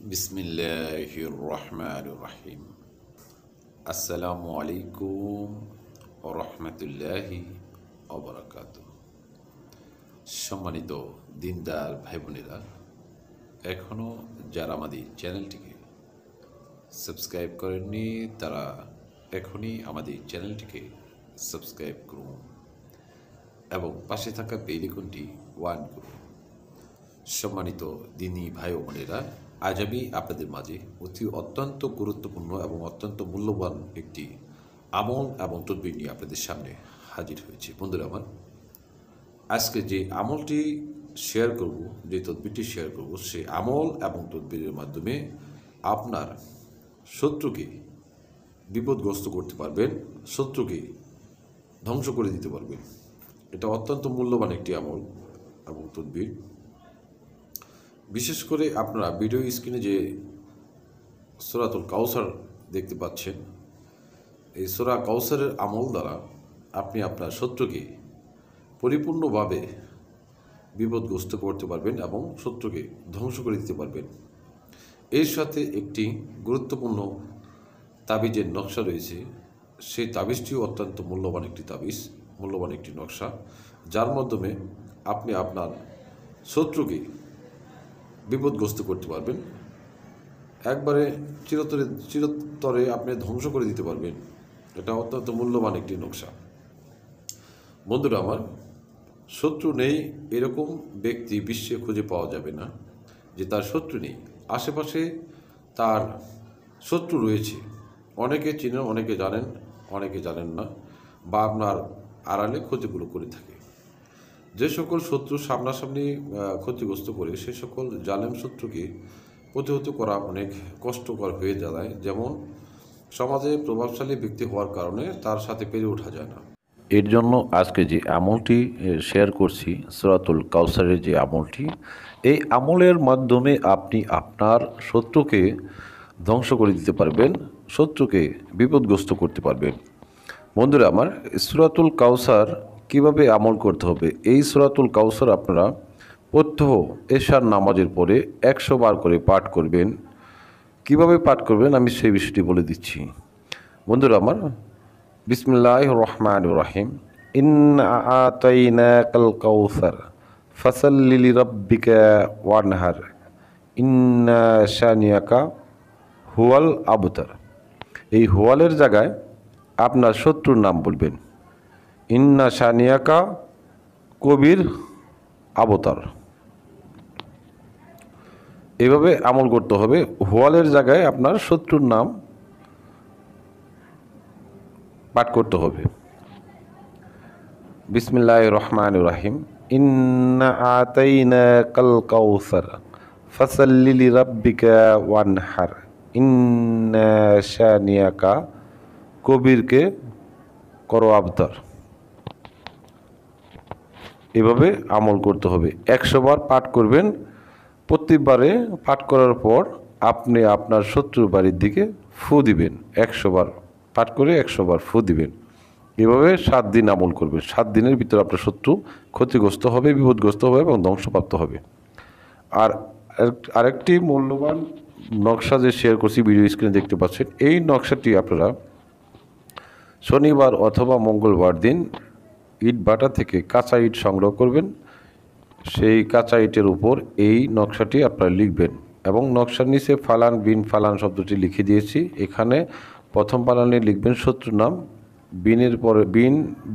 বিসমিল্লাহির রহমানির রহিম। আসসালামু আলাইকুম ওয়া রাহমাতুল্লাহি ওয়া বারাকাতুহু। সম্মানিত দিনদার ভাই বোনেরা, এখনও যারা আমাদের চ্যানেলটিকে সাবস্ক্রাইব করেননি তারা এখনই আমাদের চ্যানেলটিকে সাবস্ক্রাইব করুন এবং পাশে থাকা বেল আইকনটি অন করুন। সম্মানিত দিনী ভাই ও বোনেরা, আজ আমি আপনাদের মাঝে অত্যন্ত গুরুত্বপূর্ণ এবং অত্যন্ত মূল্যবান একটি আমল এবং তদবির নিয়ে আপনাদের সামনে হাজির হয়েছি। বন্ধুরা আমার, আজকে যে আমলটি শেয়ার করব, যে তদবিরটি শেয়ার করব, সেই আমল এবং তদবিরের মাধ্যমে আপনার শত্রুকে বিপদগ্রস্ত করতে পারবেন, শত্রুকে ধ্বংস করে দিতে পারবেন। এটা অত্যন্ত মূল্যবান একটি আমল এবং তদবির। বিশেষ করে আপনারা ভিডিও স্ক্রিনে যে সূরাতুল কাউসার দেখতে পাচ্ছেন, এই সূরা কাউসারের আমল দ্বারা আপনি আপনার শত্রুকে পরিপূর্ণভাবে বিপদগ্রস্ত করতে পারবেন এবং শত্রুকে ধ্বংস করে দিতে পারবেন। এর সাথে একটি গুরুত্বপূর্ণ তাবিজের নকশা রয়েছে। সেই তাবিজটিও অত্যন্ত মূল্যবান একটি তাবিজ, মূল্যবান একটি নকশা, যার মাধ্যমে আপনি আপনার শত্রুকে বিপদগ্রস্ত করতে পারবেন, একবারে চিরতরে আপনি ধ্বংস করে দিতে পারবেন। এটা অত্যন্ত মূল্যবান একটি নকশা। বন্ধুরা আমার, শত্রু নেই এরকম ব্যক্তি বিশ্বে খুঁজে পাওয়া যাবে না যে তার শত্রু নেই। আশেপাশে তার শত্রু রয়েছে, অনেকে চিনেন, অনেকে জানেন, অনেকে জানেন না, বা আপনার আড়ালে ক্ষতিগুলো করে থাকে। যে সকল শত্রু সামনাসামনি ক্ষতিগ্রস্ত করে, সে সকল জালেম শত্রুকে প্রতিহত করা অনেক কষ্টকর হয়ে দাঁড়ায়। যেমন সমাজে প্রভাবশালী ব্যক্তি হওয়ার কারণে তার সাথে পেরে ওঠা যায় না। এর জন্য আজকে যে আমলটি শেয়ার করছি, সূরাতুল কাউসারের যে আমলটি, এই আমলের মাধ্যমে আপনি আপনার শত্রুকে ধ্বংস করে দিতে পারবেন, শত্রুকে বিপদগ্রস্ত করতে পারবেন। বন্ধুরা আমার, সূরাতুল কাউসার কিভাবে আমল করতে হবে? এই সূরাতুল কাউসার আপনারা প্রত্যহ এশার নামাজের পরে 100 বার করে পাঠ করবেন। কিভাবে পাঠ করবেন আমি সেই বিষয়টি বলে দিচ্ছি। বন্ধুরা আমার, বিসমিল্লাহির রহমানির রহিম। ইন্না আতাইনাকাল কাউসার ফাসাল্লি লিরাব্বিকা ওয়ানহার ইন্না শানিয়াকা হুয়াল আবতার। এই হুয়ালের জায়গায় আপনার শত্রুর নাম বলবেন, ইন্না শানিয়াকা কবির আবতার। এভাবে আমল করতে হবে। হুয়ালের জায়গায় আপনার শত্রুর নাম পাঠ করতে হবে। বিসমিল্লাহির রহমানির রহিম। ইন্না আতাইনাকাল কাউসার ফাসাল্লি লিরাব্বিকা ওয়ানহার ইন্না শানিয়াকা কবিরকে করো আবতার। এভাবে আমল করতে হবে। 100 বার পাঠ করবেন। প্রতিবারে পাঠ করার পর আপনি আপনার শত্রুর বাড়ির দিকে ফু দিবেন। 100 বার পাঠ করে 100 বার ফু দিবেন। এভাবে 7 দিন আমল করবেন। 7 দিনের ভিতরে আপনার শত্রু ক্ষতিগ্রস্ত হবে, বিপদগ্রস্ত হবে এবং ধ্বংসপ্রাপ্ত হবে। আর আরেকটি মূল্যবান নকশা যে শেয়ার করছি, ভিডিও স্ক্রিনে দেখতে পাচ্ছেন, এই নকশাটি আপনারা শনিবার অথবা মঙ্গলবার দিন ইট ভাটা থেকে কাঁচা ইট সংগ্রহ করবেন। সেই কাঁচা ইটের উপর এই নকশাটি আপনারা লিখবেন এবং নকশার নিচে ফালান বিন ফালান শব্দটি লিখে দিয়েছি। এখানে প্রথম ফালানে লিখবেন শত্রুর নাম, বিনের পরে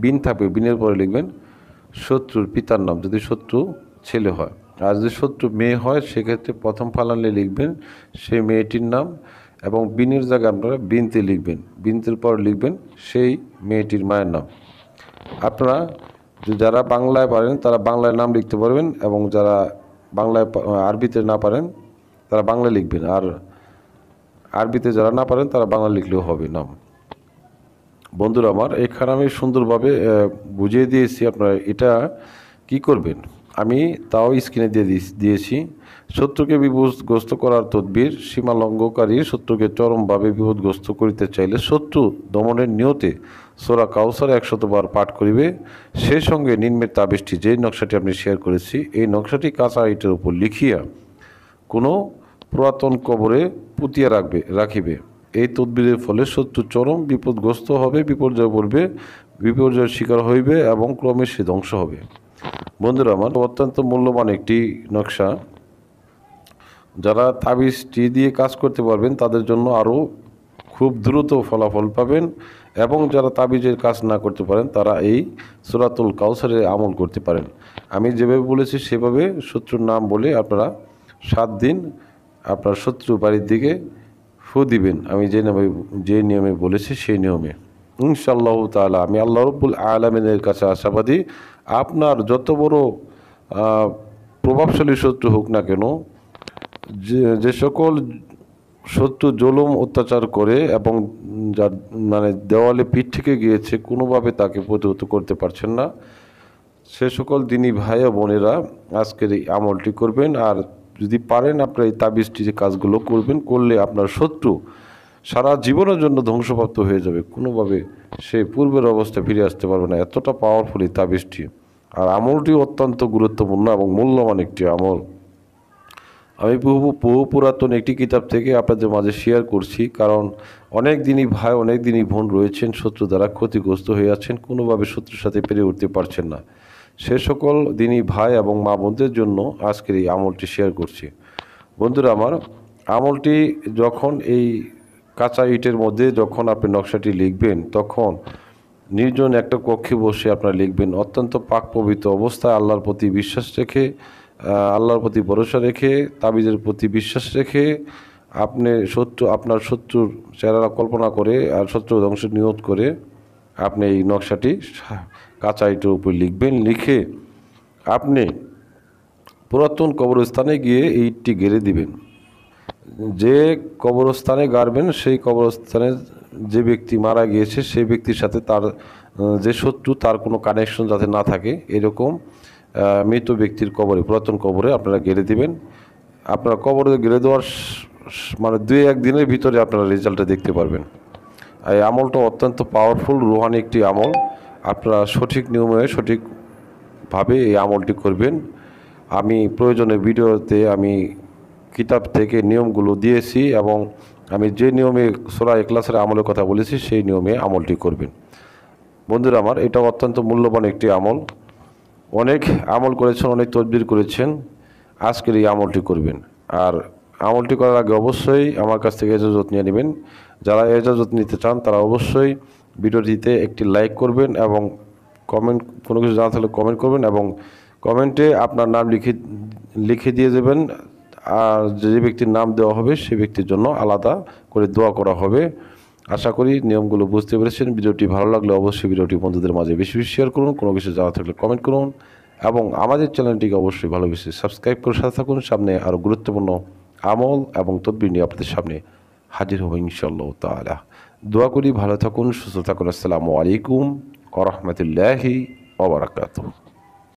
বিন থাকবে, বিনের পরে লিখবেন শত্রুর পিতার নাম যদি শত্রু ছেলে হয়, আর যদি শত্রু মেয়ে হয় সেক্ষেত্রে প্রথম ফালানে লিখবেন সেই মেয়েটির নাম এবং বিনের জায়গায় আপনারা বিনতে লিখবেন, বিনতের পর লিখবেন সেই মেয়েটির মায়ের নাম। আপনারা যারা বাংলায় পারেন তারা বাংলায় নাম লিখতে পারবেন এবং যারা বাংলায় আরবিতে না পারেন তারা বাংলা লিখবেন, আর আরবিতে যারা না পারেন তারা বাংলা লিখলেও হবে নাম। বন্ধুরা আমার, এখানে আমি সুন্দরভাবে বুঝিয়ে দিয়েছি আপনারা এটা কি করবেন। আমি তাও স্ক্রিনে দিয়েছি। শত্রুকে বিপদগ্রস্ত করার তদবির। সীমা লঙ্ঘনকারী শত্রুকে চরমভাবে বিপদগ্রস্ত করিতে চাইলে শত্রু দমনের নিয়তে সূরা কাউসার 100 বার পাঠ করিবে। সেই সঙ্গে নিম্নের তাবিজটি, যেই নকশাটি আপনি শেয়ার করেছি, এই নকশাটি কাঁচা ইটের উপর লিখিয়া কোনো পুরাতন কবরে পুঁতিয়া রাখিবে। এই তদবিরের ফলে শত্রু চরম বিপদগ্রস্ত হবে, বিপর্যয় পড়বে, বিপর্যয়ের শিকার হইবে এবং ক্রমে সে ধ্বংস হবে। বন্ধুরা আমার, অত্যন্ত মূল্যবান একটি নকশা। যারা তাবিজটি দিয়ে কাজ করতে পারবেন তাদের জন্য আরও খুব দ্রুত ফলাফল পাবেন, এবং যারা তাবিজের কাজ না করতে পারেন তারা এই সূরাতুল কাউসারে আমল করতে পারেন। আমি যেভাবে বলেছি সেভাবে শত্রুর নাম বলে আপনারা 7 দিন আপনার শত্রু বাড়ির দিকে ফু দিবেন। আমি যে নিয়মে বলেছি সেই নিয়মে ইনশাআল্লাহ তাআলা আমি আল্লাহ রাব্বুল আলামিনের কাছে আশাবাদী, আপনার যত বড় প্রভাবশালী শত্রু হোক না কেন, যে সকল শত্রু জুলুম অত্যাচার করে এবং যার মানে দেওয়ালে পিঠ থেকে গিয়েছে, কোনোভাবে তাকে প্রতিহত করতে পারছেন না, সে সকল দিনী ভাই ও বোনেরা আজকের এই আমলটি করবেন। আর যদি পারেন আপনার এই তাবিজটি যে কাজগুলো করবেন, করলে আপনার শত্রু সারা জীবনের জন্য ধ্বংসপ্রাপ্ত হয়ে যাবে, কোনোভাবে সে পূর্বের অবস্থায় ফিরে আসতে পারবে না। এতটা পাওয়ারফুল এই তাবিজটি। আর আমলটি অত্যন্ত গুরুত্বপূর্ণ এবং মূল্যবান একটি আমল। আমি বহু পুরাতন একটি কিতাব থেকে আপনাদের মাঝে শেয়ার করছি, কারণ অনেক দিনই ভাই, অনেক দিনই বোন রয়েছেন শত্রু দ্বারা ক্ষতিগ্রস্ত হয়ে আছেন, কোনোভাবে শত্রুর সাথে পেরে উঠতে পারছেন না। সে সকল দিনই ভাই এবং মা বোনদের জন্য আজকের এই আমলটি শেয়ার করছি। বন্ধুরা আমার, আমলটি যখন এই কাঁচা ইটের মধ্যে যখন আপনি নকশাটি লিখবেন, তখন নির্জন একটা কক্ষে বসে আপনারা লিখবেন, অত্যন্ত পাক পবিত্র অবস্থায়, আল্লাহর প্রতি বিশ্বাস রেখে, আল্লাহর প্রতি ভরসা রেখে, তাবিজের প্রতি বিশ্বাস রেখে, আপনি আপনার শত্রুর চেহারা কল্পনা করে আর শত্রু ধ্বংসের নিয়ত করে আপনি এই নকশাটি কাঁচা ইটের উপর লিখবেন। লিখে আপনি পুরাতন কবরস্থানে গিয়ে এই ইটটি গেড়ে দিবেন। যে কবরস্থানে গাড়বেন সেই কবরস্থানে যে ব্যক্তি মারা গিয়েছে সেই ব্যক্তির সাথে তার যে শত্রু, তার কোনো কানেকশন যাতে না থাকে, এরকম মৃত ব্যক্তির কবরে, পুরাতন কবরে আপনারা গেড়ে দিবেন। আপনারা কবরে গেড়ে দেওয়ার মানে 2-1 দিনের ভিতরে আপনারা রেজাল্টটা দেখতে পারবেন। এই আমলটা অত্যন্ত পাওয়ারফুল, রুহানি একটি আমল। আপনারা সঠিক নিয়মে সঠিকভাবে এই আমলটি করবেন। আমি প্রয়োজনে ভিডিওতে আমি কিতাব থেকে নিয়মগুলো দিয়েছি, এবং আমি যে নিয়মে সূরা ইখলাসের আমলের কথা বলেছি সেই নিয়মে আমলটি করবেন। বন্ধুরা আমার, এটা অত্যন্ত মূল্যবান একটি আমল। অনেক আমল করেছেন, অনেক তদবির করেছেন, আজকের এই আমলটি করবেন। আর আমলটি করার আগে অবশ্যই আমার কাছ থেকে ইজাজত নিয়ে নেবেন। যারা ইজাজত নিতে চান তারা অবশ্যই ভিডিওটিতে একটি লাইক করবেন, এবং কমেন্ট, কোনো কিছু জানা থাকলে কমেন্ট করবেন, এবং কমেন্টে আপনার নাম লিখে দিয়ে দেবেন। আর যে ব্যক্তির নাম দেওয়া হবে সেই ব্যক্তির জন্য আলাদা করে দোয়া করা হবে। আশা করি নিয়মগুলো বুঝতে পেরেছেন। ভিডিওটি ভালো লাগলে অবশ্যই ভিডিওটি বন্ধুদের মাঝে বেশি বেশি শেয়ার করুন, কোনো কিছু জানা থাকলে কমেন্ট করুন, এবং আমাদের চ্যানেলটিকে অবশ্যই ভালোবেসে সাবস্ক্রাইব করে সাথে থাকুন। সামনে আরও গুরুত্বপূর্ণ আমল এবং তদবির নিয়ে আপনাদের সামনে হাজির হব ইনশাআল্লাহ তাআলা। দোয়া করি ভালো থাকুন, সুস্থ থাকুন। আসসালামু আলাইকুম ওয়া রাহমাতুল্লাহি ওয়া বারাকাতুহু।